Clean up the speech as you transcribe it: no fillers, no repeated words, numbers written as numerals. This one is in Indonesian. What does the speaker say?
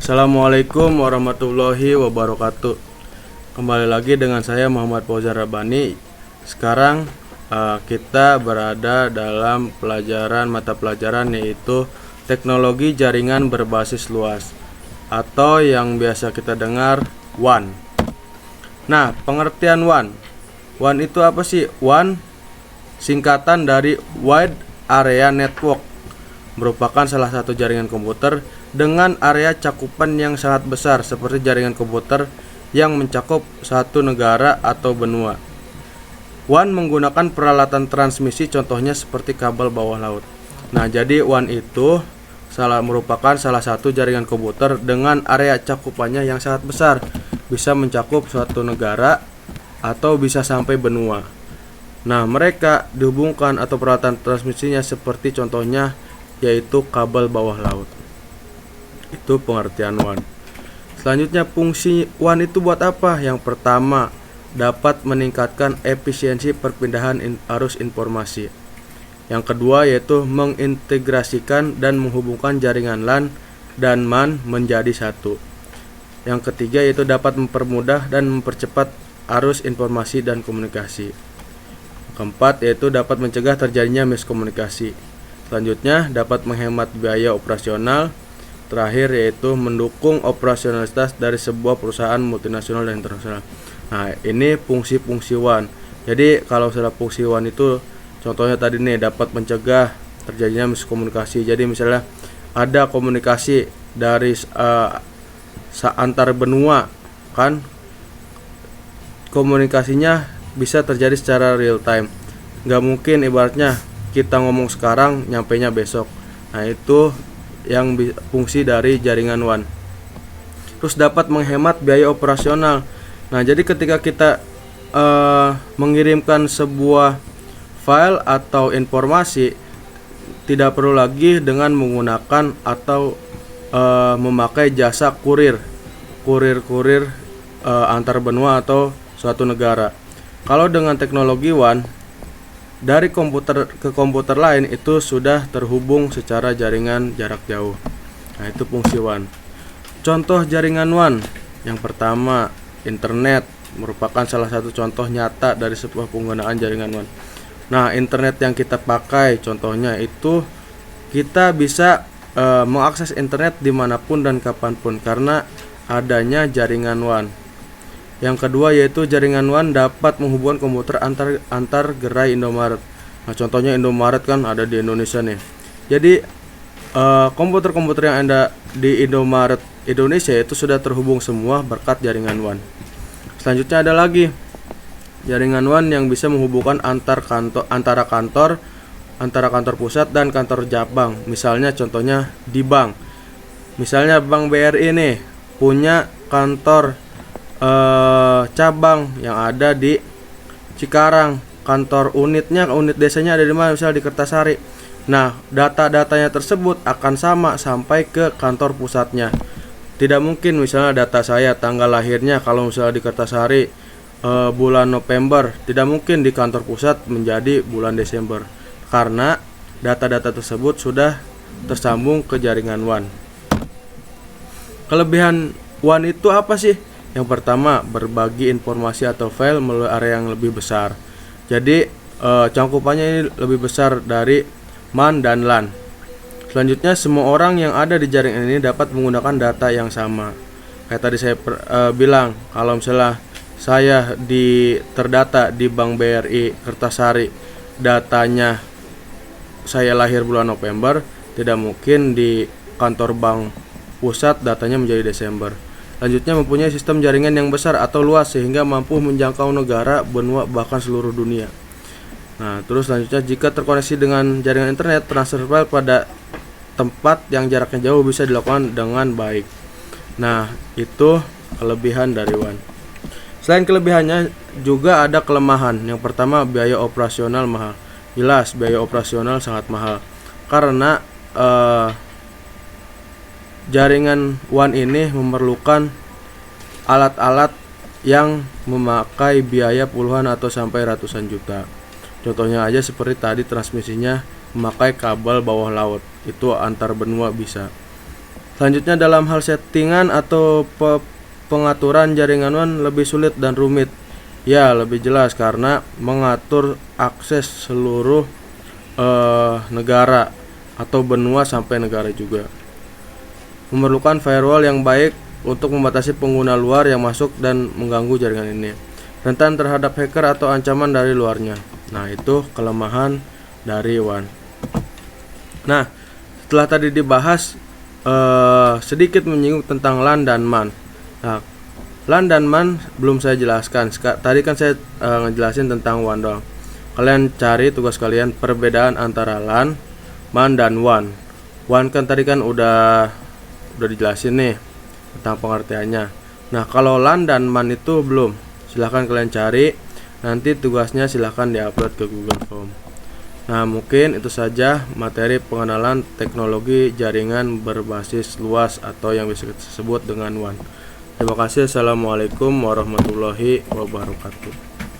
Assalamualaikum warahmatullahi wabarakatuh. Kembali lagi dengan saya Muhammad Fauzan Rabbani. Sekarang kita berada dalam mata pelajaran yaitu teknologi jaringan berbasis luas atau yang biasa kita dengar WAN. Nah, pengertian WAN. WAN itu apa sih? WAN singkatan dari Wide Area Network, merupakan salah satu jaringan komputer dengan area cakupan yang sangat besar seperti jaringan komputer yang mencakup satu negara atau benua. WAN menggunakan peralatan transmisi contohnya seperti kabel bawah laut. Nah, jadi WAN itu merupakan salah satu jaringan komputer dengan area cakupannya yang sangat besar, bisa mencakup suatu negara atau bisa sampai benua. Nah, mereka dihubungkan atau peralatan transmisinya seperti contohnya yaitu kabel bawah laut. Itu pengertian WAN. Selanjutnya, fungsi WAN itu buat apa? Yang pertama, dapat meningkatkan efisiensi perpindahan arus informasi. Yang kedua yaitu mengintegrasikan dan menghubungkan jaringan LAN dan MAN menjadi satu. Yang ketiga yaitu dapat mempermudah dan mempercepat arus informasi dan komunikasi. Keempat yaitu dapat mencegah terjadinya miskomunikasi. Selanjutnya, dapat menghemat biaya operasional. Terakhir yaitu mendukung operasionalitas dari sebuah perusahaan multinasional dan internasional. Nah, ini fungsi-fungsi WAN. Jadi kalau sudah fungsi WAN itu contohnya tadi nih, dapat mencegah terjadinya miskomunikasi. Jadi misalnya ada komunikasi dari antar benua, kan komunikasinya bisa terjadi secara real time. Nggak mungkin ibaratnya kita ngomong sekarang nyampainya besok. Nah, itu yang fungsi dari jaringan WAN. Terus dapat menghemat biaya operasional. Nah, jadi ketika kita mengirimkan sebuah file atau informasi, tidak perlu lagi dengan menggunakan atau memakai jasa kurir antar benua atau suatu negara. Kalau dengan teknologi WAN, dari komputer ke komputer lain itu sudah terhubung secara jaringan jarak jauh. Nah, itu fungsi WAN. Contoh jaringan WAN. Yang pertama, internet merupakan salah satu contoh nyata dari sebuah penggunaan jaringan WAN. Nah, internet yang kita pakai contohnya itu kita bisa mengakses internet dimanapun dan kapanpun karena adanya jaringan WAN. Yang kedua yaitu jaringan WAN dapat menghubungkan komputer antar gerai Indomaret. Nah, contohnya Indomaret kan ada di Indonesia nih. Jadi komputer-komputer yang ada di Indomaret Indonesia itu sudah terhubung semua berkat jaringan WAN. Selanjutnya ada lagi jaringan WAN yang bisa menghubungkan antara kantor pusat dan kantor cabang. Misalnya contohnya di bank. Misalnya Bank BRI nih punya kantor cabang yang ada di Cikarang, kantor unit desanya ada di mana, misalnya di Kertasari. Nah, data-datanya tersebut akan sama sampai ke kantor pusatnya. Tidak mungkin misalnya data saya tanggal lahirnya kalau misalnya di Kertasari bulan November, tidak mungkin di kantor pusat menjadi bulan Desember karena data-data tersebut sudah tersambung ke jaringan WAN. Kelebihan WAN itu apa sih? Yang pertama, berbagi informasi atau file melalui area yang lebih besar. Jadi cakupannya ini lebih besar dari MAN dan LAN. Selanjutnya, semua orang yang ada di jaringan ini dapat menggunakan data yang sama. Kayak tadi saya bilang, kalau misalnya saya terdata di Bank BRI Kertasari, datanya saya lahir bulan November, tidak mungkin di kantor bank pusat datanya menjadi Desember. Selanjutnya, mempunyai sistem jaringan yang besar atau luas sehingga mampu menjangkau negara, benua, bahkan seluruh dunia. Nah, terus selanjutnya, jika terkoneksi dengan jaringan internet, transfer file pada tempat yang jaraknya jauh bisa dilakukan dengan baik. Nah, itu kelebihan dari WAN. Selain kelebihannya, juga ada kelemahan. Yang pertama, biaya operasional mahal. Jelas, biaya operasional sangat mahal karena jaringan WAN ini memerlukan alat-alat yang memakai biaya puluhan atau sampai ratusan juta. Contohnya aja seperti tadi transmisinya memakai kabel bawah laut, itu antar benua bisa. Selanjutnya dalam hal settingan atau pengaturan jaringan WAN lebih sulit dan rumit. Ya, lebih jelas karena mengatur akses seluruh negara atau benua sampai negara juga. Memerlukan firewall yang baik untuk membatasi pengguna luar yang masuk dan mengganggu jaringan ini. Rentan terhadap hacker atau ancaman dari luarnya. Nah, itu kelemahan dari WAN. Nah, setelah tadi dibahas sedikit menyinggung tentang LAN dan MAN. Nah, LAN dan MAN belum saya jelaskan. Tadi kan saya ngejelasin tentang WAN doang. Kalian cari tugas kalian perbedaan antara LAN, MAN dan WAN. WAN kan tadi kan udah dijelasin nih tentang pengertiannya. Nah, kalau LAN dan MAN itu belum. Silahkan kalian cari. Nanti tugasnya silahkan diupload ke Google Form. Nah, mungkin itu saja materi pengenalan teknologi jaringan berbasis luas atau yang bisa disebut dengan WAN. Terima kasih. Assalamualaikum warahmatullahi wabarakatuh.